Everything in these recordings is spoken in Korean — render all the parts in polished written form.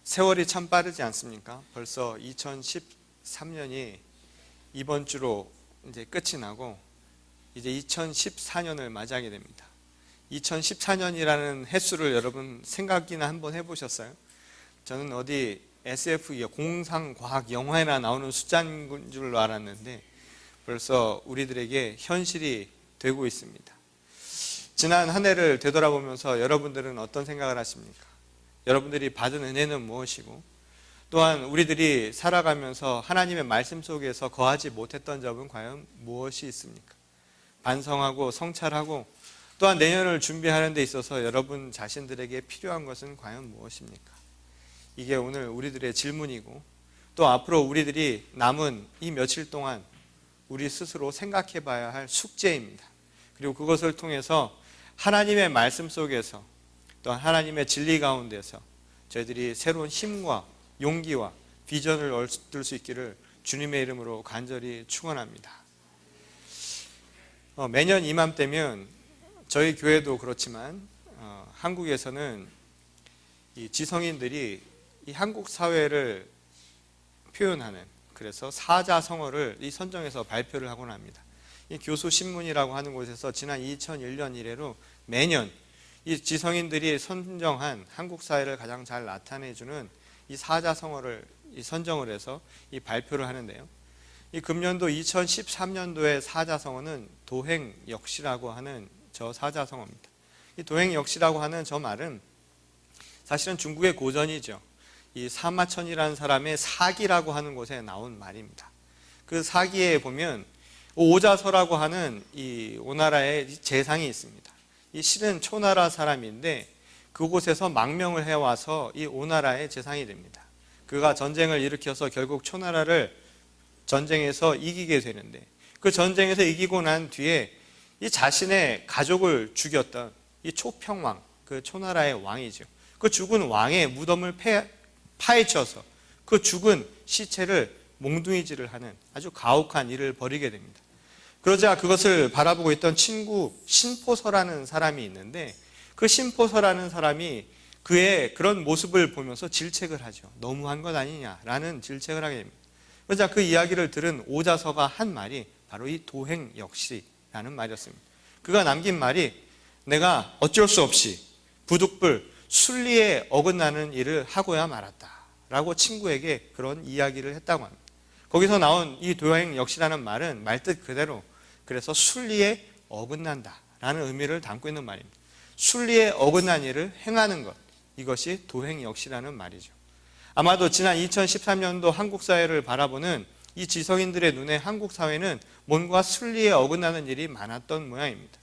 세월이 참 빠르지 않습니까? 벌써 2013년이 이번 주로 이제 끝이 나고 이제 2014년을 맞이하게 됩니다. 2014년이라는 횟수를 여러분 생각이나 한번 해보셨어요? 저는 어디 SF 공상과학 영화에나 나오는 숫자인 줄 알았는데 벌써 우리들에게 현실이 되고 있습니다. 지난 한 해를 되돌아보면서 여러분들은 어떤 생각을 하십니까? 여러분들이 받은 은혜는 무엇이고, 또한 우리들이 살아가면서 하나님의 말씀 속에서 거하지 못했던 점은 과연 무엇이 있습니까? 반성하고 성찰하고 또한 내년을 준비하는 데 있어서 여러분 자신들에게 필요한 것은 과연 무엇입니까? 이게 오늘 우리들의 질문이고, 또 앞으로 우리들이 남은 이 며칠 동안 우리 스스로 생각해 봐야 할 숙제입니다. 그리고 그것을 통해서 하나님의 말씀 속에서 또 하나님의 진리 가운데서 저희들이 새로운 힘과 용기와 비전을 얻을 수 있기를 주님의 이름으로 간절히 축원합니다. 매년 이맘때면 저희 교회도 그렇지만 한국에서는 이 지성인들이 이 한국 사회를 표현하는, 그래서 사자성어를 이 선정해서 발표를 하곤 합니다. 이 교수신문이라고 하는 곳에서 지난 2001년 이래로 매년 이 지성인들이 선정한 한국 사회를 가장 잘 나타내주는 이 사자성어를 선정을 해서 이 발표를 하는데요. 이 금년도 2013년도의 사자성어는 도행역시라고 하는 저 사자성어입니다. 이 도행역시라고 하는 저 말은 사실은 중국의 고전이죠. 이 사마천이라는 사람의 사기라고 하는 곳에 나온 말입니다. 그 사기에 보면 오자서라고 하는 이 오나라의 재상이 있습니다. 이 실은 초나라 사람인데 그곳에서 망명을 해와서 이 오나라의 재상이 됩니다. 그가 전쟁을 일으켜서 결국 초나라를 전쟁에서 이기게 되는데, 그 전쟁에서 이기고 난 뒤에 이 자신의 가족을 죽였던 이 초평왕, 그 초나라의 왕이죠. 그 죽은 왕의 무덤을 파헤쳐서 그 죽은 시체를 몽둥이질을 하는 아주 가혹한 일을 벌이게 됩니다. 그러자 그것을 바라보고 있던 친구 신포서라는 사람이 있는데, 그 신포서라는 사람이 그의 그런 모습을 보면서 질책을 하죠. 너무한 것 아니냐라는 질책을 하게 됩니다. 그러자 그 이야기를 들은 오자서가 한 말이 바로 이 도행역시라는 말이었습니다. 그가 남긴 말이, 내가 어쩔 수 없이 부득불 순리에 어긋나는 일을 하고야 말았다 라고 친구에게 그런 이야기를 했다고 합니다. 거기서 나온 이 도행역시라는 말은 말뜻 그대로 그래서 순리에 어긋난다 라는 의미를 담고 있는 말입니다. 순리에 어긋난 일을 행하는 것, 이것이 도행역시라는 말이죠. 아마도 지난 2013년도 한국 사회를 바라보는 이 지성인들의 눈에 한국 사회는 뭔가 순리에 어긋나는 일이 많았던 모양입니다.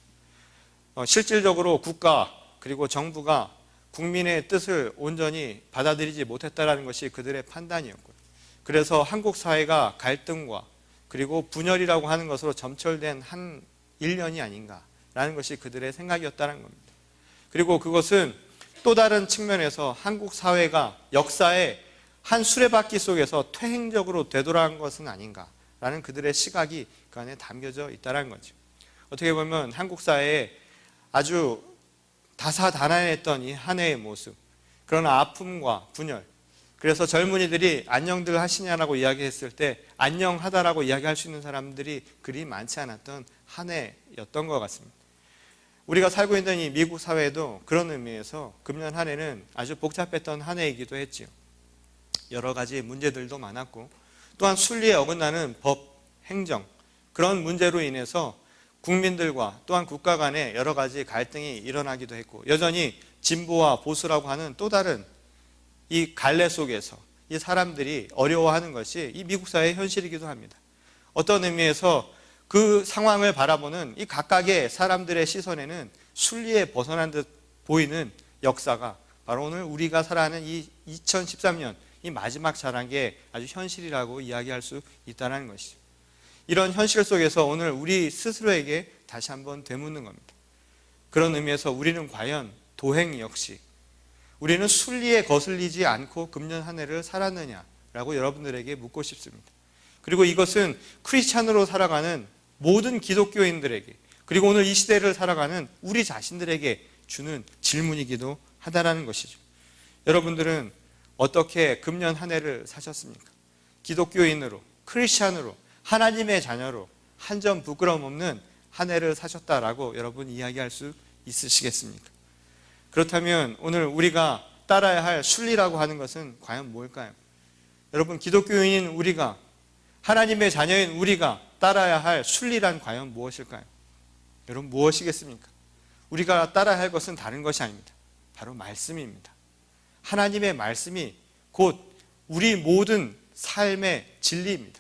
실질적으로 국가 그리고 정부가 국민의 뜻을 온전히 받아들이지 못했다는 것이 그들의 판단이었고요. 그래서 한국 사회가 갈등과 그리고 분열이라고 하는 것으로 점철된 한 1년이 아닌가라는 것이 그들의 생각이었다는 겁니다. 그리고 그것은 또 다른 측면에서 한국 사회가 역사의 한 수레바퀴 속에서 퇴행적으로 되돌아간 것은 아닌가라는 그들의 시각이 그 안에 담겨져 있다는 거죠. 어떻게 보면 한국 사회에 아주 다사다난했던 이 한 해의 모습, 그런 아픔과 분열, 그래서 젊은이들이 안녕들 하시냐라고 이야기했을 때 안녕하다라고 이야기할 수 있는 사람들이 그리 많지 않았던 한 해였던 것 같습니다. 우리가 살고 있는 이 미국 사회도 그런 의미에서 금년 한 해는 아주 복잡했던 한 해이기도 했지요. 여러 가지 문제들도 많았고, 또한 순리에 어긋나는 법, 행정, 그런 문제로 인해서 국민들과 또한 국가 간에 여러 가지 갈등이 일어나기도 했고, 여전히 진보와 보수라고 하는 또 다른 이 갈래 속에서 이 사람들이 어려워하는 것이 이 미국 사회의 현실이기도 합니다. 어떤 의미에서 그 상황을 바라보는 이 각각의 사람들의 시선에는 순리에 벗어난 듯 보이는 역사가 바로 오늘 우리가 살아가는 이 2013년 이 마지막 자락의 아주 현실이라고 이야기할 수 있다는 것이죠. 이런 현실 속에서 오늘 우리 스스로에게 다시 한번 되묻는 겁니다. 그런 의미에서 우리는 과연 도행역시, 우리는 순리에 거슬리지 않고 금년 한 해를 살았느냐라고 여러분들에게 묻고 싶습니다. 그리고 이것은 크리스찬으로 살아가는 모든 기독교인들에게, 그리고 오늘 이 시대를 살아가는 우리 자신들에게 주는 질문이기도 하다라는 것이죠. 여러분들은 어떻게 금년 한 해를 사셨습니까? 기독교인으로, 크리스찬으로, 하나님의 자녀로 한 점 부끄러움 없는 한 해를 사셨다라고 여러분 이야기할 수 있으시겠습니까? 그렇다면 오늘 우리가 따라야 할 순리라고 하는 것은 과연 뭘까요? 여러분, 기독교인인 우리가, 하나님의 자녀인 우리가 따라야 할 순리란 과연 무엇일까요? 여러분, 무엇이겠습니까? 우리가 따라야 할 것은 다른 것이 아닙니다. 바로 말씀입니다. 하나님의 말씀이 곧 우리 모든 삶의 진리입니다.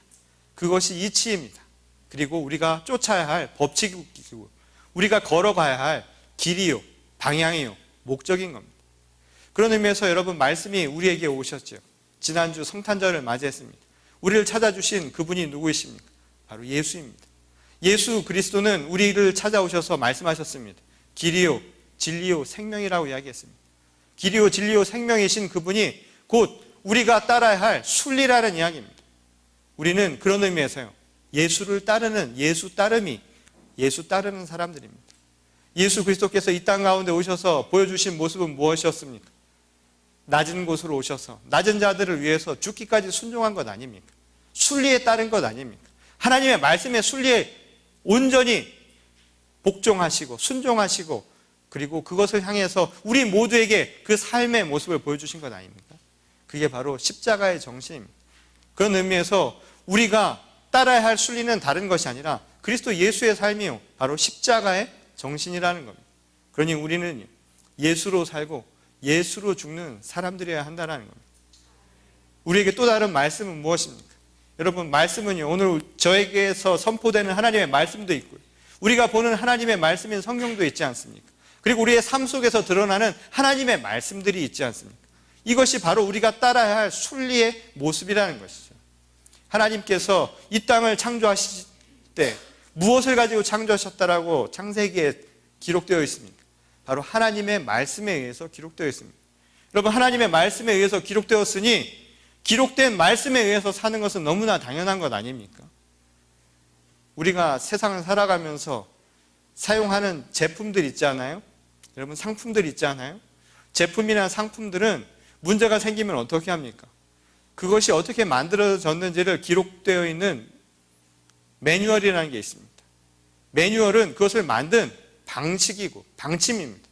그것이 이치입니다. 그리고 우리가 쫓아야 할 법칙이고 우리가 걸어가야 할 길이요, 방향이요, 목적인 겁니다. 그런 의미에서 여러분, 말씀이 우리에게 오셨죠. 지난주 성탄절을 맞이했습니다. 우리를 찾아주신 그분이 누구이십니까? 바로 예수입니다. 예수 그리스도는 우리를 찾아오셔서 말씀하셨습니다. 길이요, 진리요, 생명이라고 이야기했습니다. 길이요, 진리요, 생명이신 그분이 곧 우리가 따라야 할 순리라는 이야기입니다. 우리는 그런 의미에서요, 예수를 따르는, 예수 따르는 사람들입니다. 예수 그리스도께서 이 땅 가운데 오셔서 보여주신 모습은 무엇이었습니까? 낮은 곳으로 오셔서 낮은 자들을 위해서 죽기까지 순종한 것 아닙니까? 순리에 따른 것 아닙니까? 하나님의 말씀의 순리에 온전히 복종하시고 순종하시고 그리고 그것을 향해서 우리 모두에게 그 삶의 모습을 보여주신 것 아닙니까? 그게 바로 십자가의 정신입니다. 그런 의미에서 우리가 따라야 할 순리는 다른 것이 아니라 그리스도 예수의 삶이요, 바로 십자가의 정신이라는 겁니다. 그러니 우리는 예수로 살고 예수로 죽는 사람들이어야 한다는 겁니다. 우리에게 또 다른 말씀은 무엇입니까? 여러분, 말씀은요, 오늘 저에게서 선포되는 하나님의 말씀도 있고요, 우리가 보는 하나님의 말씀인 성경도 있지 않습니까? 그리고 우리의 삶 속에서 드러나는 하나님의 말씀들이 있지 않습니까? 이것이 바로 우리가 따라야 할 순리의 모습이라는 것이죠. 하나님께서 이 땅을 창조하실 때 무엇을 가지고 창조하셨다라고 창세기에 기록되어 있습니까? 바로 하나님의 말씀에 의해서 기록되어 있습니다. 여러분, 하나님의 말씀에 의해서 기록되었으니 기록된 말씀에 의해서 사는 것은 너무나 당연한 것 아닙니까? 우리가 세상을 살아가면서 사용하는 제품들 있지 않아요? 여러분, 상품들 있지 않아요? 제품이나 상품들은 문제가 생기면 어떻게 합니까? 그것이 어떻게 만들어졌는지를 기록되어 있는 매뉴얼이라는 게 있습니다. 매뉴얼은 그것을 만든 방식이고 방침입니다.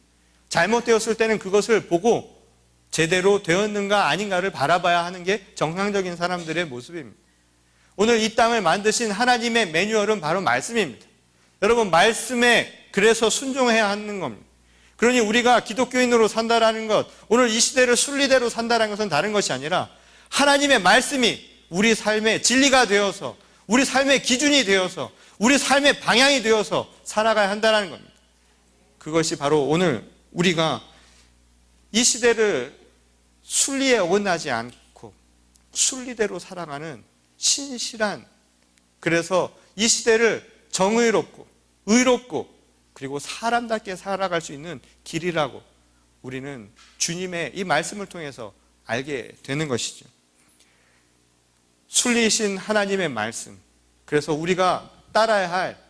잘못되었을 때는 그것을 보고 제대로 되었는가 아닌가를 바라봐야 하는 게 정상적인 사람들의 모습입니다. 오늘 이 땅을 만드신 하나님의 매뉴얼은 바로 말씀입니다. 여러분, 말씀에 그래서 순종해야 하는 겁니다. 그러니 우리가 기독교인으로 산다라는 것, 오늘 이 시대를 순리대로 산다는 것은 다른 것이 아니라 하나님의 말씀이 우리 삶의 진리가 되어서, 우리 삶의 기준이 되어서, 우리 삶의 방향이 되어서 살아가야 한다는 겁니다. 그것이 바로 오늘 우리가 이 시대를 순리에 어긋나지 않고 순리대로 살아가는 신실한, 그래서 이 시대를 정의롭고 의롭고 그리고 사람답게 살아갈 수 있는 길이라고 우리는 주님의 이 말씀을 통해서 알게 되는 것이죠. 순리이신 하나님의 말씀, 그래서 우리가 따라야 할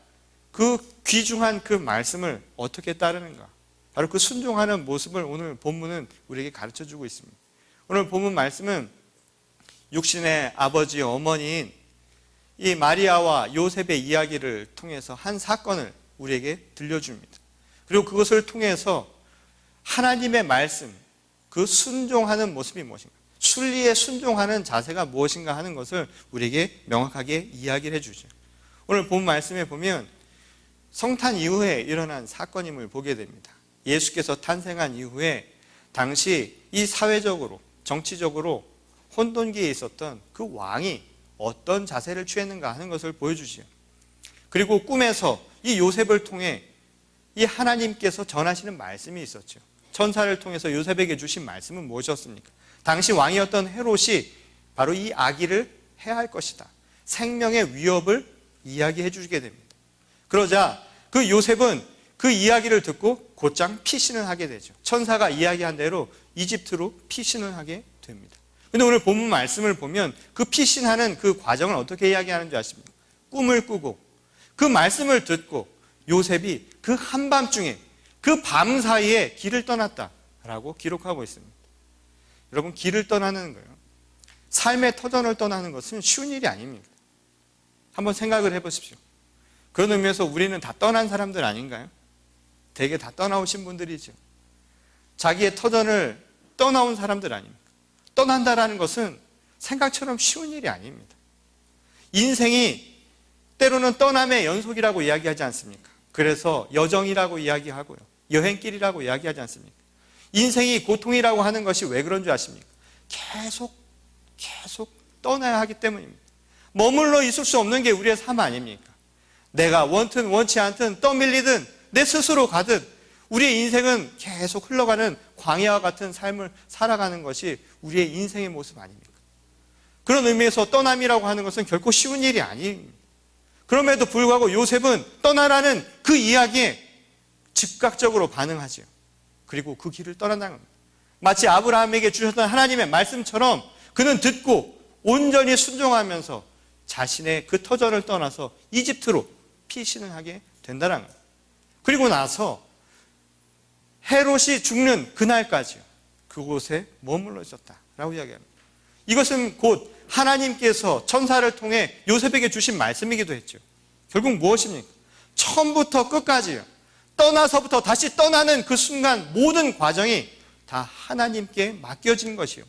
그 귀중한 그 말씀을 어떻게 따르는가, 바로 그 순종하는 모습을 오늘 본문은 우리에게 가르쳐주고 있습니다. 오늘 본문 말씀은 육신의 아버지 어머니인 이 마리아와 요셉의 이야기를 통해서 한 사건을 우리에게 들려줍니다. 그리고 그것을 통해서 하나님의 말씀, 그 순종하는 모습이 무엇인가, 순리에 순종하는 자세가 무엇인가 하는 것을 우리에게 명확하게 이야기를 해주죠. 오늘 본 말씀에 보면 성탄 이후에 일어난 사건임을 보게 됩니다. 예수께서 탄생한 이후에 당시 이 사회적으로, 정치적으로 혼돈기에 있었던 그 왕이 어떤 자세를 취했는가 하는 것을 보여주지요. 그리고 꿈에서 이 요셉을 통해 이 하나님께서 전하시는 말씀이 있었죠. 천사를 통해서 요셉에게 주신 말씀은 무엇이었습니까? 당시 왕이었던 헤롯이 바로 이 아기를 해야 할 것이다, 생명의 위협을 이야기해 주게 됩니다. 그러자 그 요셉은 그 이야기를 듣고 곧장 피신을 하게 되죠. 천사가 이야기한 대로 이집트로 피신을 하게 됩니다. 그런데 오늘 본문 말씀을 보면 그 피신하는 그 과정을 어떻게 이야기하는지 아십니까? 꿈을 꾸고 그 말씀을 듣고 요셉이 그 한밤중에 그 밤 사이에 길을 떠났다라고 기록하고 있습니다. 여러분, 길을 떠나는 거예요. 삶의 터전을 떠나는 것은 쉬운 일이 아닙니다. 한번 생각을 해보십시오. 그런 의미에서 우리는 다 떠난 사람들 아닌가요? 대개 다 떠나오신 분들이죠. 자기의 터전을 떠나온 사람들 아닙니까? 떠난다라는 것은 생각처럼 쉬운 일이 아닙니다. 인생이 때로는 떠남의 연속이라고 이야기하지 않습니까? 그래서 여정이라고 이야기하고요, 여행길이라고 이야기하지 않습니까? 인생이 고통이라고 하는 것이 왜 그런 줄 아십니까? 계속 떠나야 하기 때문입니다. 머물러 있을 수 없는 게 우리의 삶 아닙니까? 내가 원든 원치 않든 떠밀리든 내 스스로 가듯 우리의 인생은 계속 흘러가는 광야와 같은 삶을 살아가는 것이 우리의 인생의 모습 아닙니까? 그런 의미에서 떠남이라고 하는 것은 결코 쉬운 일이 아닙니다. 그럼에도 불구하고 요셉은 떠나라는 그 이야기에 즉각적으로 반응하지요. 그리고 그 길을 떠난다는 겁니다. 마치 아브라함에게 주셨던 하나님의 말씀처럼 그는 듣고 온전히 순종하면서 자신의 그 터전을 떠나서 이집트로 피신을 하게 된다는 겁니다. 그리고 나서 헤롯이 죽는 그날까지요, 그곳에 머물러 있었다라고 이야기합니다. 이것은 곧 하나님께서 천사를 통해 요셉에게 주신 말씀이기도 했죠. 결국 무엇입니까? 처음부터 끝까지요, 떠나서부터 다시 떠나는 그 순간 모든 과정이 다 하나님께 맡겨진 것이요,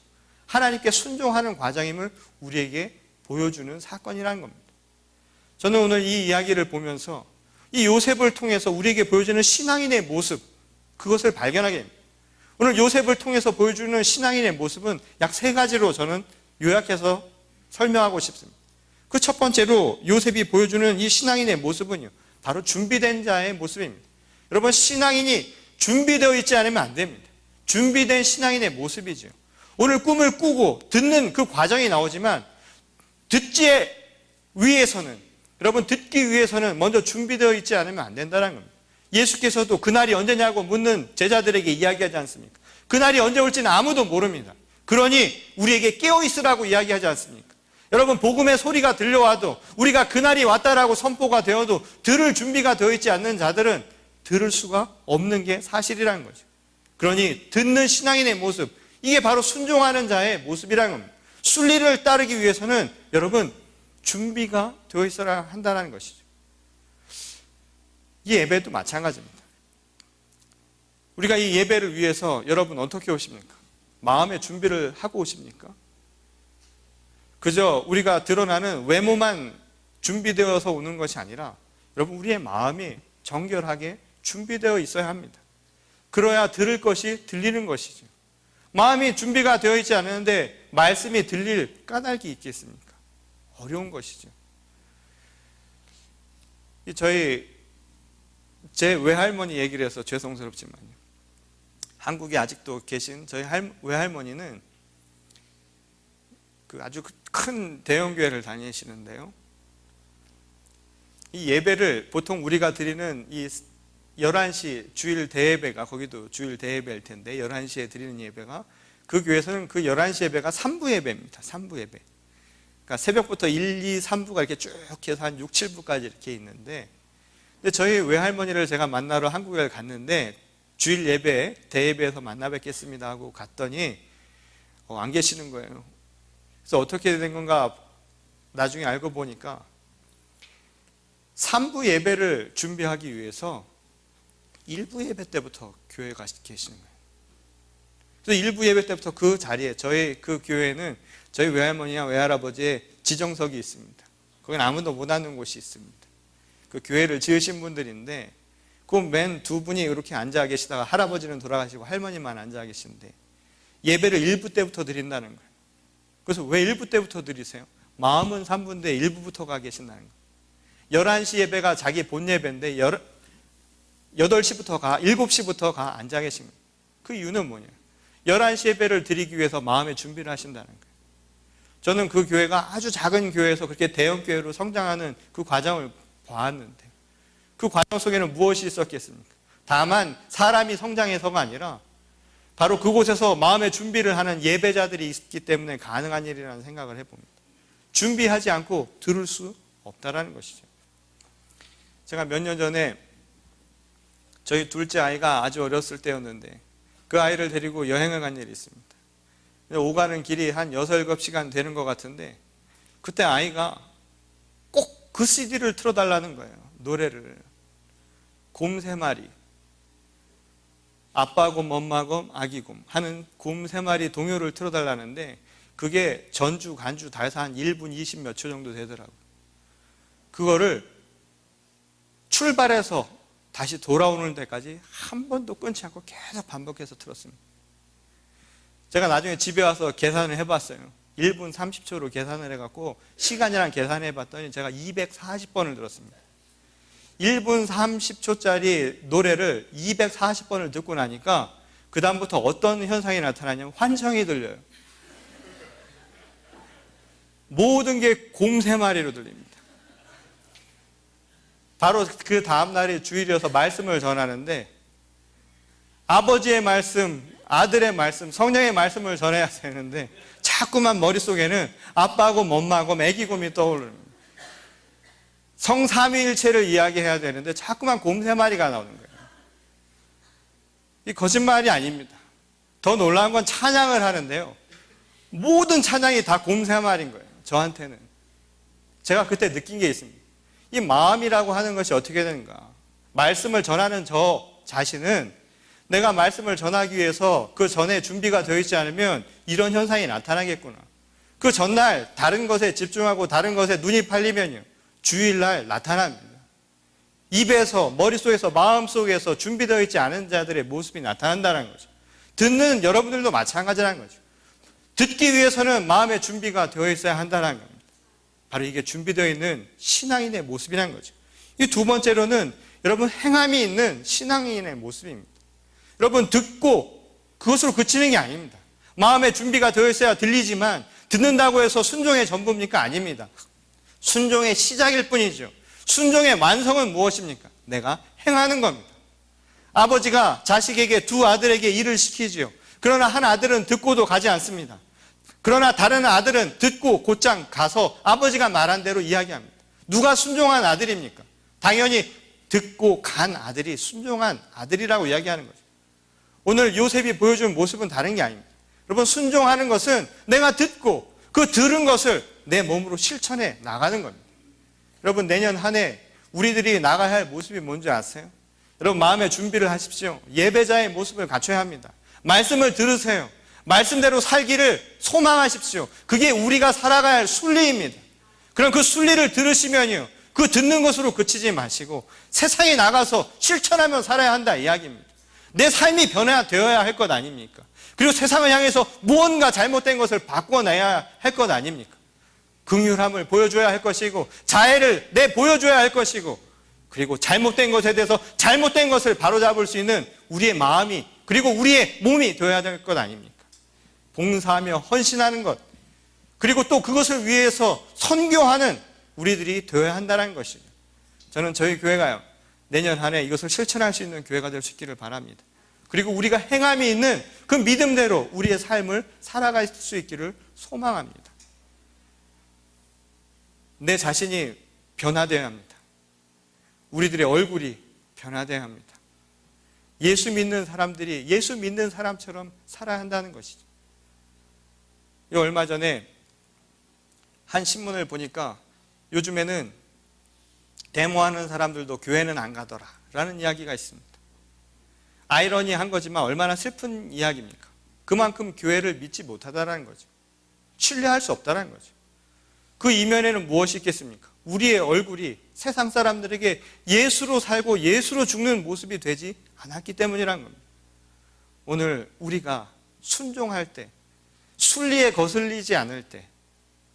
하나님께 순종하는 과정임을 우리에게 보여주는 사건이라는 겁니다. 저는 오늘 이 이야기를 보면서 이 요셉을 통해서 우리에게 보여주는 신앙인의 모습, 그것을 발견하게 됩니다. 오늘 요셉을 통해서 보여주는 신앙인의 모습은 약 3가지로 저는 요약해서 설명하고 싶습니다. 그 첫 번째로 요셉이 보여주는 이 신앙인의 모습은요, 바로 준비된 자의 모습입니다. 여러분, 신앙인이 준비되어 있지 않으면 안 됩니다. 준비된 신앙인의 모습이죠. 오늘 꿈을 꾸고 듣는 그 과정이 나오지만 듣기 위해서는 먼저 준비되어 있지 않으면 안 된다는 겁니다. 예수께서도 그날이 언제냐고 묻는 제자들에게 이야기하지 않습니까? 그날이 언제 올지는 아무도 모릅니다. 그러니 우리에게 깨어있으라고 이야기하지 않습니까? 여러분, 복음의 소리가 들려와도 우리가 그날이 왔다라고 선포가 되어도 들을 준비가 되어 있지 않는 자들은 들을 수가 없는 게 사실이라는 거죠. 그러니 듣는 신앙인의 모습, 이게 바로 순종하는 자의 모습이라는 겁니다. 순리를 따르기 위해서는 여러분, 준비가 되어 있어야 한다는 것이죠. 이 예배도 마찬가지입니다. 우리가 이 예배를 위해서 여러분 어떻게 오십니까? 마음의 준비를 하고 오십니까? 그저 우리가 드러나는 외모만 준비되어서 오는 것이 아니라 여러분, 우리의 마음이 정결하게 준비되어 있어야 합니다. 그래야 들을 것이 들리는 것이죠. 마음이 준비가 되어 있지 않은데 말씀이 들릴 까닭이 있겠습니까? 어려운 것이죠. 제 외할머니 얘기를 해서 죄송스럽지만요, 한국에 아직도 계신 저희 외할머니는 그 아주 큰 대형교회를 다니시는데요, 이 예배를 보통 우리가 드리는 이 11시 주일 대예배가, 거기도 주일 대예배일 텐데 11시에 드리는 예배가, 그 교회에서는 그 11시 예배가 3부 예배입니다. 3부 예배. 그러니까 새벽부터 1, 2, 3부가 이렇게 쭉 해서 한 6, 7부까지 이렇게 있는데, 근데 저희 외할머니를 제가 만나러 한국에 갔는데 주일 예배, 대예배에서 만나 뵙겠습니다 하고 갔더니 안 계시는 거예요. 그래서 어떻게 된 건가 나중에 알고 보니까 3부 예배를 준비하기 위해서 1부 예배 때부터 교회에 계시는 거예요. 그래서 1부 예배 때부터 그 자리에, 저희 그 교회는 저희 외할머니와 외할아버지의 지정석이 있습니다. 거긴 아무도 못 앉는 곳이 있습니다. 그 교회를 지으신 분들인데 그 맨 2분이 이렇게 앉아 계시다가 할아버지는 돌아가시고 할머니만 앉아 계시는데 예배를 1부 때부터 드린다는 거예요. 그래서 왜 1부 때부터 드리세요? 마음은 3부인데 1부부터 계신다는 거예요. 11시 예배가 자기 본 예배인데 8시부터 7시부터 앉아 계신 거예요. 그 이유는 뭐냐면 11시 예배를 드리기 위해서 마음의 준비를 하신다는 거예요. 저는 그 교회가 아주 작은 교회에서 그렇게 대형 교회로 성장하는 그 과정을 보았는데 그 과정 속에는 무엇이 있었겠습니까? 다만 사람이 성장해서가 아니라 바로 그곳에서 마음의 준비를 하는 예배자들이 있기 때문에 가능한 일이라는 생각을 해봅니다. 준비하지 않고 들을 수 없다라는 것이죠. 제가 몇 년 전에 저희 둘째 아이가 아주 어렸을 때였는데 그 아이를 데리고 여행을 간 일이 있습니다. 오가는 길이 한 6, 7시간 되는 것 같은데 그때 아이가 꼭 그 CD를 틀어달라는 거예요. 노래를. 곰 3마리, 아빠곰, 엄마곰, 아기곰 하는 곰 3마리 동요를 틀어달라는데 그게 전주, 간주 다 해서 한 1분 20 몇 초 정도 되더라고요. 그거를 출발해서 다시 돌아오는 데까지 한 번도 끊지 않고 계속 반복해서 틀었습니다. 제가 나중에 집에 와서 계산을 해봤어요. 1분 30초로 계산을 해갖고 시간이랑 계산해 봤더니 제가 240번을 들었습니다. 1분 30초짜리 노래를 240번을 듣고 나니까 그 다음부터 어떤 현상이 나타나냐면 환청이 들려요. 모든 게 곰 3마리로 들립니다. 바로 그 다음날이 주일이어서 말씀을 전하는데 아버지의 말씀, 아들의 말씀, 성령의 말씀을 전해야 되는데 자꾸만 머릿속에는 아빠곰, 엄마곰, 애기곰이 떠오릅니다. 성삼위일체를 이야기해야 되는데 자꾸만 곰 3마리가 나오는 거예요. 이 거짓말이 아닙니다. 더 놀라운 건 찬양을 하는데요. 모든 찬양이 다 곰 3마리인 거예요. 저한테는. 제가 그때 느낀 게 있습니다. 이 마음이라고 하는 것이 어떻게 되는가? 말씀을 전하는 저 자신은 내가 말씀을 전하기 위해서 그 전에 준비가 되어 있지 않으면 이런 현상이 나타나겠구나. 그 전날 다른 것에 집중하고 다른 것에 눈이 팔리면요. 주일날 나타납니다. 입에서, 머릿속에서, 마음속에서 준비되어 있지 않은 자들의 모습이 나타난다는 거죠. 듣는 여러분들도 마찬가지라는 거죠. 듣기 위해서는 마음의 준비가 되어 있어야 한다는 겁니다. 바로 이게 준비되어 있는 신앙인의 모습이라는 거죠. 이 두 번째로는 여러분 행함이 있는 신앙인의 모습입니다. 여러분 듣고 그것으로 그치는 게 아닙니다. 마음의 준비가 되어 있어야 들리지만 듣는다고 해서 순종의 전부입니까? 아닙니다. 순종의 시작일 뿐이죠. 순종의 완성은 무엇입니까? 내가 행하는 겁니다. 아버지가 자식에게 두 아들에게 일을 시키지요. 그러나 한 아들은 듣고도 가지 않습니다. 그러나 다른 아들은 듣고 곧장 가서 아버지가 말한 대로 이야기합니다. 누가 순종한 아들입니까? 당연히 듣고 간 아들이 순종한 아들이라고 이야기하는 거죠. 오늘 요셉이 보여준 모습은 다른 게 아닙니다. 여러분 순종하는 것은 내가 듣고 그 들은 것을 내 몸으로 실천해 나가는 겁니다. 여러분 내년 한 해 우리들이 나가야 할 모습이 뭔지 아세요? 여러분 마음의 준비를 하십시오. 예배자의 모습을 갖춰야 합니다. 말씀을 들으세요. 말씀대로 살기를 소망하십시오. 그게 우리가 살아가야 할 순리입니다. 그럼 그 순리를 들으시면요. 그 듣는 것으로 그치지 마시고 세상에 나가서 실천하며 살아야 한다 이야기입니다. 내 삶이 변화되어야 할 것 아닙니까? 그리고 세상을 향해서 무언가 잘못된 것을 바꿔내야 할 것 아닙니까? 긍휼함을 보여줘야 할 것이고 자애를 보여줘야 할 것이고 그리고 잘못된 것에 대해서 잘못된 것을 바로잡을 수 있는 우리의 마음이 그리고 우리의 몸이 되어야 될 것 아닙니까? 봉사하며 헌신하는 것 그리고 또 그것을 위해서 선교하는 우리들이 되어야 한다는 것이죠. 저는 저희 교회가요 내년 한 해 이것을 실천할 수 있는 교회가 될 수 있기를 바랍니다. 그리고 우리가 행함이 있는 그 믿음대로 우리의 삶을 살아갈 수 있기를 소망합니다. 내 자신이 변화되어야 합니다. 우리들의 얼굴이 변화되어야 합니다. 예수 믿는 사람들이 예수 믿는 사람처럼 살아야 한다는 것이죠. 얼마 전에 한 신문을 보니까 요즘에는 데모하는 사람들도 교회는 안 가더라 라는 이야기가 있습니다. 아이러니한 거지만 얼마나 슬픈 이야기입니까? 그만큼 교회를 믿지 못하다라는 거죠. 신뢰할 수 없다는 거죠. 그 이면에는 무엇이 있겠습니까? 우리의 얼굴이 세상 사람들에게 예수로 살고 예수로 죽는 모습이 되지 않았기 때문이라는 겁니다. 오늘 우리가 순종할 때 순리에 거슬리지 않을 때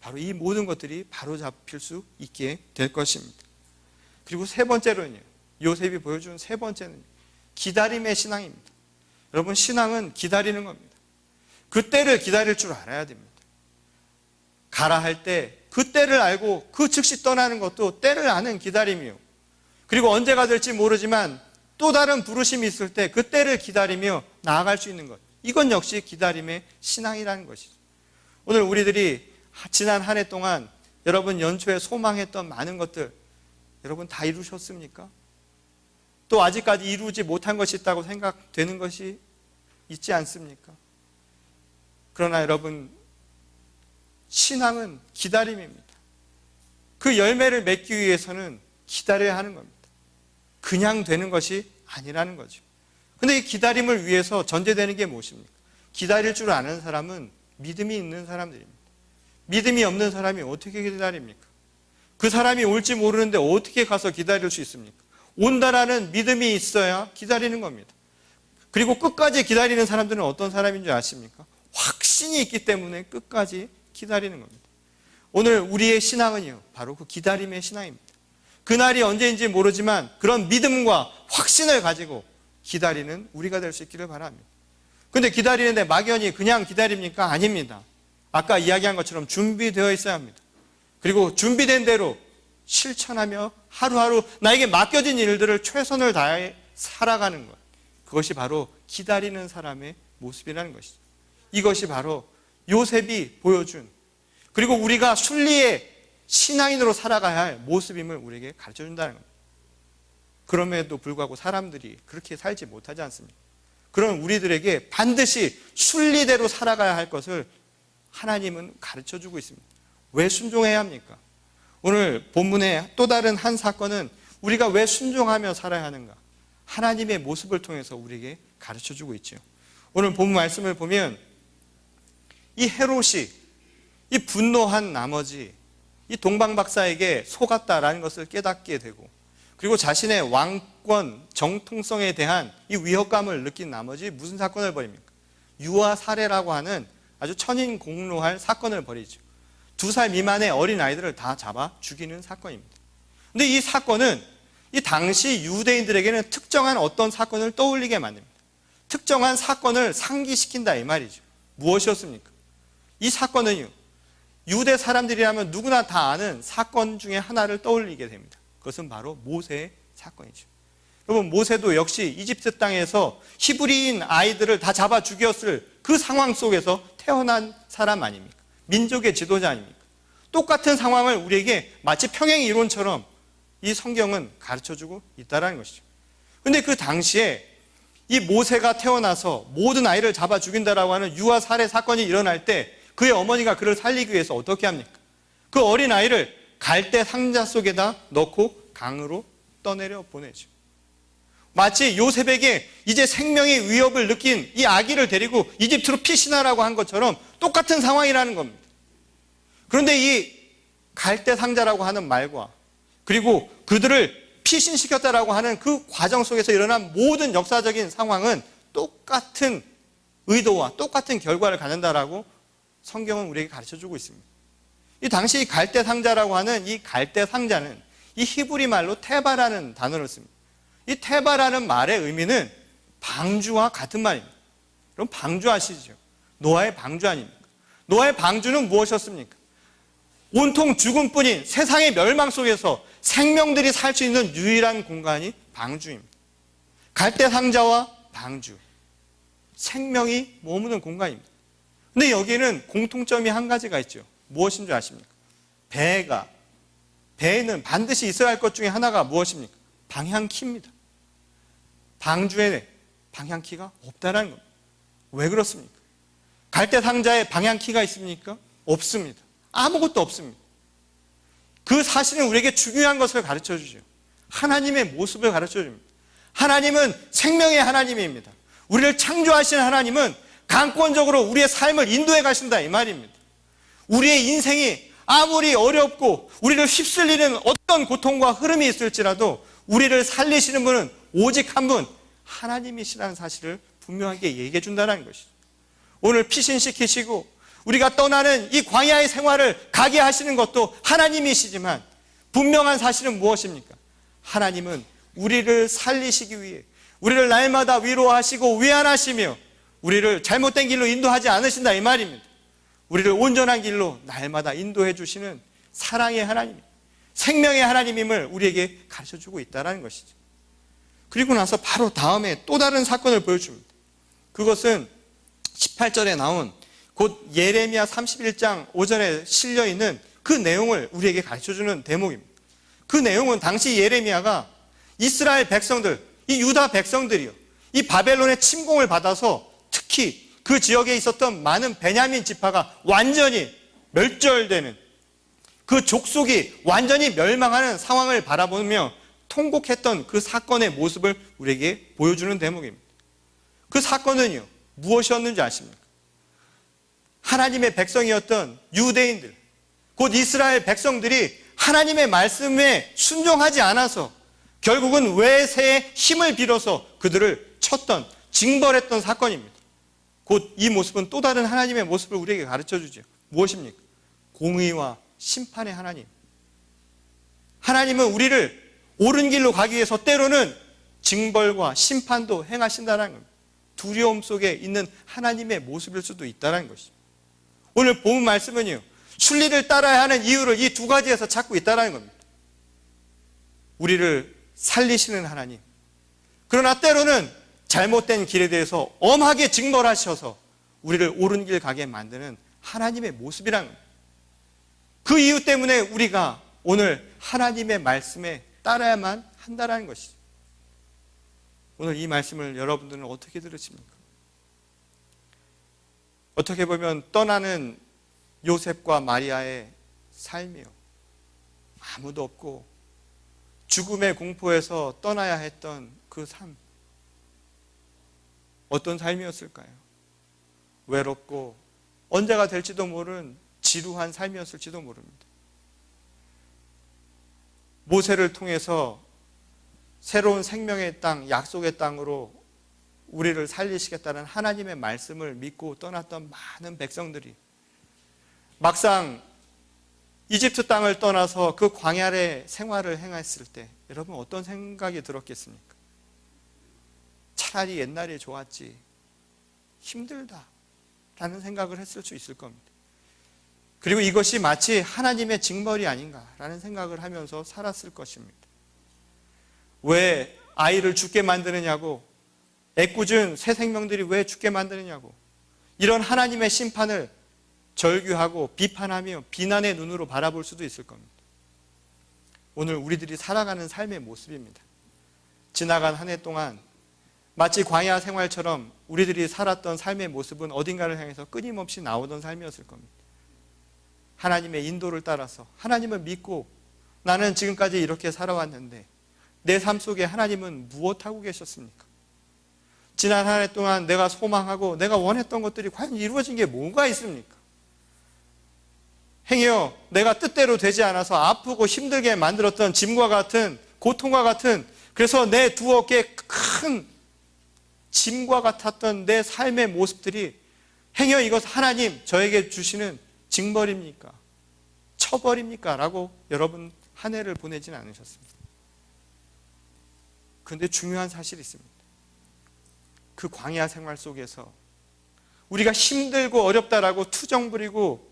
바로 이 모든 것들이 바로잡힐 수 있게 될 것입니다. 그리고 세 번째로는요. 요셉이 보여준 세 번째는 기다림의 신앙입니다. 여러분 신앙은 기다리는 겁니다. 그 때를 기다릴 줄 알아야 됩니다. 가라 할 때 그 때를 알고 그 즉시 떠나는 것도 때를 아는 기다림이요. 그리고 언제가 될지 모르지만 또 다른 부르심이 있을 때 그 때를 기다리며 나아갈 수 있는 것. 이건 역시 기다림의 신앙이라는 것이죠. 오늘 우리들이 지난 한 해 동안 여러분 연초에 소망했던 많은 것들 여러분 다 이루셨습니까? 또 아직까지 이루지 못한 것이 있다고 생각되는 것이 있지 않습니까? 그러나 여러분, 신앙은 기다림입니다. 그 열매를 맺기 위해서는 기다려야 하는 겁니다. 그냥 되는 것이 아니라는 거죠. 근데 이 기다림을 위해서 전제되는 게 무엇입니까? 기다릴 줄 아는 사람은 믿음이 있는 사람들입니다. 믿음이 없는 사람이 어떻게 기다립니까? 그 사람이 올지 모르는데 어떻게 가서 기다릴 수 있습니까? 온다라는 믿음이 있어야 기다리는 겁니다. 그리고 끝까지 기다리는 사람들은 어떤 사람인 줄 아십니까? 확신이 있기 때문에 끝까지 기다리는 겁니다. 오늘 우리의 신앙은요, 바로 그 기다림의 신앙입니다. 그날이 언제인지 모르지만 그런 믿음과 확신을 가지고 기다리는 우리가 될 수 있기를 바랍니다. 근데 기다리는데 막연히 그냥 기다립니까? 아닙니다. 아까 이야기한 것처럼 준비되어 있어야 합니다. 그리고 준비된 대로 실천하며 하루하루 나에게 맡겨진 일들을 최선을 다해 살아가는 것, 그것이 바로 기다리는 사람의 모습이라는 것이죠. 이것이 바로 요셉이 보여준, 그리고 우리가 순리의 신앙인으로 살아가야 할 모습임을 우리에게 가르쳐준다는 겁니다. 그럼에도 불구하고 사람들이 그렇게 살지 못하지 않습니까? 그런 우리들에게 반드시 순리대로 살아가야 할 것을 하나님은 가르쳐주고 있습니다. 왜 순종해야 합니까? 오늘 본문의 또 다른 한 사건은 우리가 왜 순종하며 살아야 하는가? 하나님의 모습을 통해서 우리에게 가르쳐주고 있죠. 오늘 본문 말씀을 보면 이 헤롯이 이 분노한 나머지 이 동방박사에게 속았다라는 것을 깨닫게 되고, 그리고 자신의 왕권 정통성에 대한 이 위협감을 느낀 나머지 무슨 사건을 벌입니까? 유아 살해라고 하는 아주 천인공노할 사건을 벌이죠. 2살 미만의 어린 아이들을 다 잡아 죽이는 사건입니다. 근데 이 사건은 이 당시 유대인들에게는 특정한 어떤 사건을 떠올리게 만듭니다. 특정한 사건을 상기시킨다 이 말이죠. 무엇이었습니까? 이 사건은요, 유대 사람들이라면 누구나 다 아는 사건 중에 하나를 떠올리게 됩니다. 그것은 바로 모세의 사건이죠. 여러분, 모세도 역시 이집트 땅에서 히브리인 아이들을 다 잡아 죽였을 그 상황 속에서 태어난 사람 아닙니까? 민족의 지도자 아닙니까? 똑같은 상황을 우리에게 마치 평행 이론처럼 이 성경은 가르쳐주고 있다는 것이죠. 그런데 그 당시에 이 모세가 태어나서 모든 아이를 잡아 죽인다라고 하는 유아 살해 사건이 일어날 때 그의 어머니가 그를 살리기 위해서 어떻게 합니까? 그 어린 아이를 갈대 상자 속에다 넣고 강으로 떠내려 보내죠. 마치 요셉에게 이제 생명의 위협을 느낀 이 아기를 데리고 이집트로 피신하라고 한 것처럼 똑같은 상황이라는 겁니다. 그런데 이 갈대 상자라고 하는 말과 그리고 그들을 피신시켰다라고 하는 그 과정 속에서 일어난 모든 역사적인 상황은 똑같은 의도와 똑같은 결과를 갖는다라고 성경은 우리에게 가르쳐주고 있습니다. 이 당시 갈대 상자라고 하는 이 갈대 상자는 이 히브리 말로 테바라는 단어를 씁니다. 이 테바라는 말의 의미는 방주와 같은 말입니다. 그럼 방주 아시죠? 노아의 방주 아닙니까? 노아의 방주는 무엇이었습니까? 온통 죽음뿐인 세상의 멸망 속에서 생명들이 살 수 있는 유일한 공간이 방주입니다. 갈대 상자와 방주, 생명이 머무는 공간입니다. 근데 여기에는 공통점이 한 가지가 있죠. 무엇인 줄 아십니까? 배에는 반드시 있어야 할 것 중에 하나가 무엇입니까? 방향키입니다. 방주에 방향키가 없다는 겁니다. 왜 그렇습니까? 갈대 상자에 방향키가 있습니까? 없습니다. 아무것도 없습니다. 그 사실은 우리에게 중요한 것을 가르쳐 주죠. 하나님의 모습을 가르쳐 줍니다. 하나님은 생명의 하나님입니다. 우리를 창조하신 하나님은 강권적으로 우리의 삶을 인도해 가신다 이 말입니다. 우리의 인생이 아무리 어렵고 우리를 휩쓸리는 어떤 고통과 흐름이 있을지라도 우리를 살리시는 분은 오직 한 분, 하나님이시라는 사실을 분명하게 얘기해 준다는 것이죠. 오늘 피신시키시고 우리가 떠나는 이 광야의 생활을 가게 하시는 것도 하나님이시지만 분명한 사실은 무엇입니까? 하나님은 우리를 살리시기 위해 우리를 날마다 위로하시고 위안하시며 우리를 잘못된 길로 인도하지 않으신다 이 말입니다. 우리를 온전한 길로 날마다 인도해 주시는 사랑의 하나님, 생명의 하나님임을 우리에게 가르쳐주고 있다는 것이죠. 그리고 나서 바로 다음에 또 다른 사건을 보여줍니다. 그것은 18절에 나온 곧 예레미야 31장 5절에 실려있는 그 내용을 우리에게 가르쳐주는 대목입니다. 그 내용은 당시 예레미야가 이스라엘 백성들, 이 유다 백성들이요, 이 바벨론의 침공을 받아서 특히 그 그 지역에 있었던 많은 베냐민 지파가 완전히 멸절되는, 그 족속이 완전히 멸망하는 상황을 바라보며 통곡했던 그 사건의 모습을 우리에게 보여주는 대목입니다. 그 사건은요, 무엇이었는지 아십니까? 하나님의 백성이었던 유대인들, 곧 이스라엘 백성들이 하나님의 말씀에 순종하지 않아서 결국은 외세의 힘을 빌어서 그들을 쳤던, 징벌했던 사건입니다. 곧 이 모습은 또 다른 하나님의 모습을 우리에게 가르쳐주죠. 무엇입니까? 공의와 심판의 하나님. 하나님은 우리를 옳은 길로 가기 위해서 때로는 징벌과 심판도 행하신다는 겁니다. 두려움 속에 있는 하나님의 모습일 수도 있다는 것이죠. 오늘 본 말씀은요, 순리를 따라야 하는 이유를 이 두 가지에서 찾고 있다는 겁니다. 우리를 살리시는 하나님, 그러나 때로는 잘못된 길에 대해서 엄하게 징벌하셔서 우리를 옳은 길 가게 만드는 하나님의 모습이라는 겁니다. 그 이유 때문에 우리가 오늘 하나님의 말씀에 따라야만 한다는 것이죠. 오늘 이 말씀을 여러분들은 어떻게 들으십니까? 어떻게 보면 떠나는 요셉과 마리아의 삶이요, 아무도 없고 죽음의 공포에서 떠나야 했던 그 삶, 어떤 삶이었을까요? 외롭고 언제가 될지도 모르는 지루한 삶이었을지도 모릅니다. 모세를 통해서 새로운 생명의 땅, 약속의 땅으로 우리를 살리시겠다는 하나님의 말씀을 믿고 떠났던 많은 백성들이 막상 이집트 땅을 떠나서 그 광야의 생활을 행했을 때 여러분 어떤 생각이 들었겠습니까? 차라리 옛날이 좋았지, 힘들다 라는 생각을 했을 수 있을 겁니다. 그리고 이것이 마치 하나님의 징벌이 아닌가라는 생각을 하면서 살았을 것입니다. 왜 아이를 죽게 만드느냐고, 애꿎은 새 생명들이 왜 죽게 만드느냐고, 이런 하나님의 심판을 절규하고 비판하며 비난의 눈으로 바라볼 수도 있을 겁니다. 오늘 우리들이 살아가는 삶의 모습입니다. 지나간 한 해 동안 마치 광야 생활처럼 우리들이 살았던 삶의 모습은 어딘가를 향해서 끊임없이 나오던 삶이었을 겁니다. 하나님의 인도를 따라서 하나님을 믿고 나는 지금까지 이렇게 살아왔는데 내 삶 속에 하나님은 무엇하고 계셨습니까? 지난 한 해 동안 내가 소망하고 내가 원했던 것들이 과연 이루어진 게 뭐가 있습니까? 행여 내가 뜻대로 되지 않아서 아프고 힘들게 만들었던 짐과 같은, 고통과 같은, 그래서 내 두 어깨에 큰 짐과 같았던 내 삶의 모습들이 행여 이것 하나님 저에게 주시는 징벌입니까? 처벌입니까? 라고 여러분 한 해를 보내진 않으셨습니다. 그런데 중요한 사실이 있습니다. 그 광야 생활 속에서 우리가 힘들고 어렵다라고 투정 부리고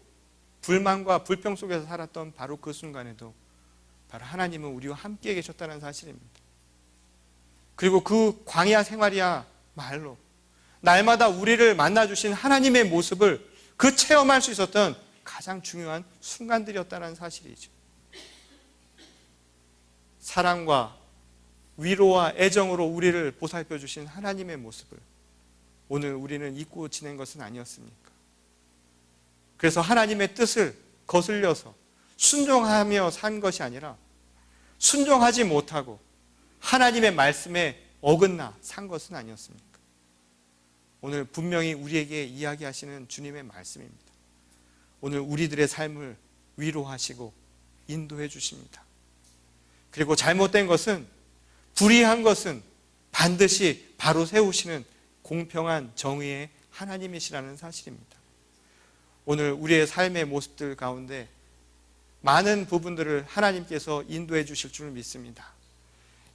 불만과 불평 속에서 살았던 바로 그 순간에도 바로 하나님은 우리와 함께 계셨다는 사실입니다. 그리고 그 광야 생활이야 말로 날마다 우리를 만나주신 하나님의 모습을 그 체험할 수 있었던 가장 중요한 순간들이었다는 사실이죠. 사랑과 위로와 애정으로 우리를 보살펴 주신 하나님의 모습을 오늘 우리는 잊고 지낸 것은 아니었습니까? 그래서 하나님의 뜻을 거슬려서 순종하며 산 것이 아니라 순종하지 못하고 하나님의 말씀에 어긋나 산 것은 아니었습니까? 오늘 분명히 우리에게 이야기하시는 주님의 말씀입니다. 오늘 우리들의 삶을 위로하시고 인도해 주십니다. 그리고 잘못된 것은, 불의한 것은 반드시 바로 세우시는 공평한 정의의 하나님이시라는 사실입니다. 오늘 우리의 삶의 모습들 가운데 많은 부분들을 하나님께서 인도해 주실 줄 믿습니다.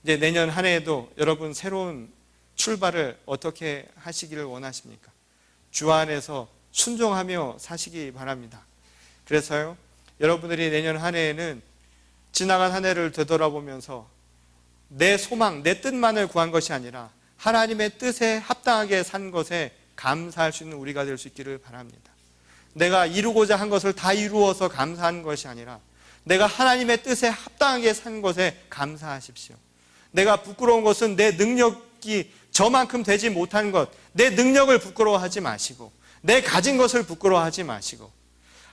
이제 내년 한 해에도 여러분 새로운 출발을 어떻게 하시기를 원하십니까? 주 안에서 순종하며 사시기 바랍니다. 그래서요, 여러분들이 내년 한 해에는 지나간 한 해를 되돌아보면서 내 소망, 내 뜻만을 구한 것이 아니라 하나님의 뜻에 합당하게 산 것에 감사할 수 있는 우리가 될 수 있기를 바랍니다. 내가 이루고자 한 것을 다 이루어서 감사한 것이 아니라 내가 하나님의 뜻에 합당하게 산 것에 감사하십시오. 내가 부끄러운 것은 내 능력이 저만큼 되지 못한 것, 내 능력을 부끄러워하지 마시고, 내 가진 것을 부끄러워하지 마시고,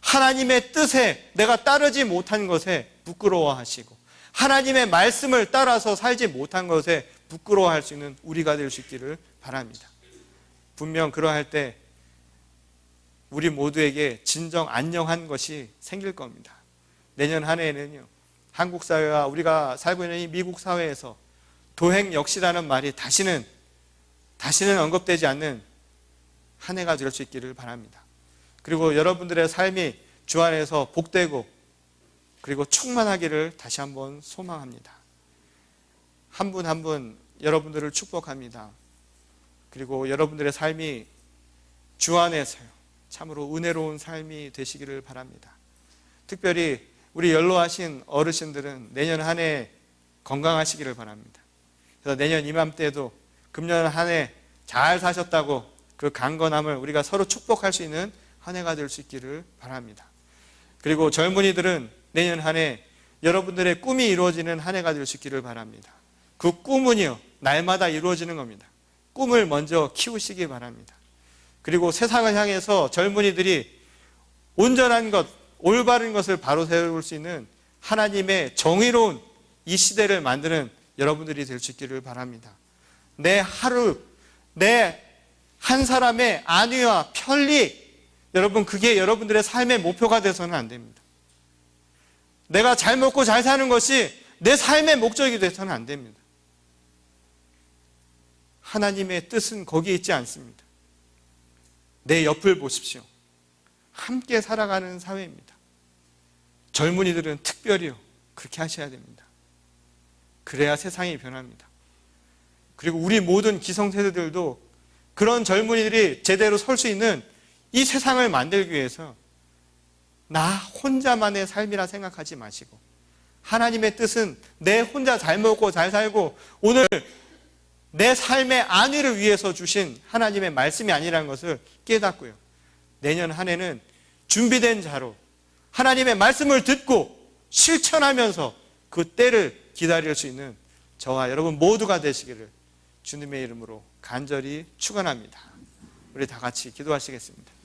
하나님의 뜻에 내가 따르지 못한 것에 부끄러워하시고, 하나님의 말씀을 따라서 살지 못한 것에 부끄러워할 수 있는 우리가 될 수 있기를 바랍니다. 분명 그러할 때 우리 모두에게 진정 안녕한 것이 생길 겁니다. 내년 한 해에는요, 한국 사회와 우리가 살고 있는 이 미국 사회에서 도행역시라는 말이 다시는 언급되지 않는 한 해가 될 수 있기를 바랍니다. 그리고 여러분들의 삶이 주 안에서 복되고 그리고 충만하기를 다시 한번 소망합니다. 한 분 한 분 여러분들을 축복합니다. 그리고 여러분들의 삶이 주 안에서요, 참으로 은혜로운 삶이 되시기를 바랍니다. 특별히 우리 연로하신 어르신들은 내년 한 해 건강하시기를 바랍니다. 그래서 내년 이맘때에도 금년 한 해 잘 사셨다고 그 강건함을 우리가 서로 축복할 수 있는 한 해가 될 수 있기를 바랍니다. 그리고 젊은이들은 내년 한 해 여러분들의 꿈이 이루어지는 한 해가 될 수 있기를 바랍니다. 그 꿈은요, 날마다 이루어지는 겁니다. 꿈을 먼저 키우시기 바랍니다. 그리고 세상을 향해서 젊은이들이 온전한 것, 올바른 것을 바로 세울 수 있는 하나님의 정의로운 이 시대를 만드는 여러분들이 될 수 있기를 바랍니다. 내 하루, 내 한 사람의 안위와 편리, 여러분 그게 여러분들의 삶의 목표가 돼서는 안 됩니다. 내가 잘 먹고 잘 사는 것이 내 삶의 목적이 돼서는 안 됩니다. 하나님의 뜻은 거기에 있지 않습니다. 내 옆을 보십시오. 함께 살아가는 사회입니다. 젊은이들은 특별히요, 그렇게 하셔야 됩니다. 그래야 세상이 변합니다. 그리고 우리 모든 기성세대들도 그런 젊은이들이 제대로 설 수 있는 이 세상을 만들기 위해서 나 혼자만의 삶이라 생각하지 마시고, 하나님의 뜻은 내 혼자 잘 먹고 잘 살고 오늘 내 삶의 안위를 위해서 주신 하나님의 말씀이 아니라는 것을 깨닫고요, 내년 한 해는 준비된 자로 하나님의 말씀을 듣고 실천하면서 그 때를 기다릴 수 있는 저와 여러분 모두가 되시기를 주님의 이름으로 간절히 축원합니다. 우리 다 같이 기도하시겠습니다.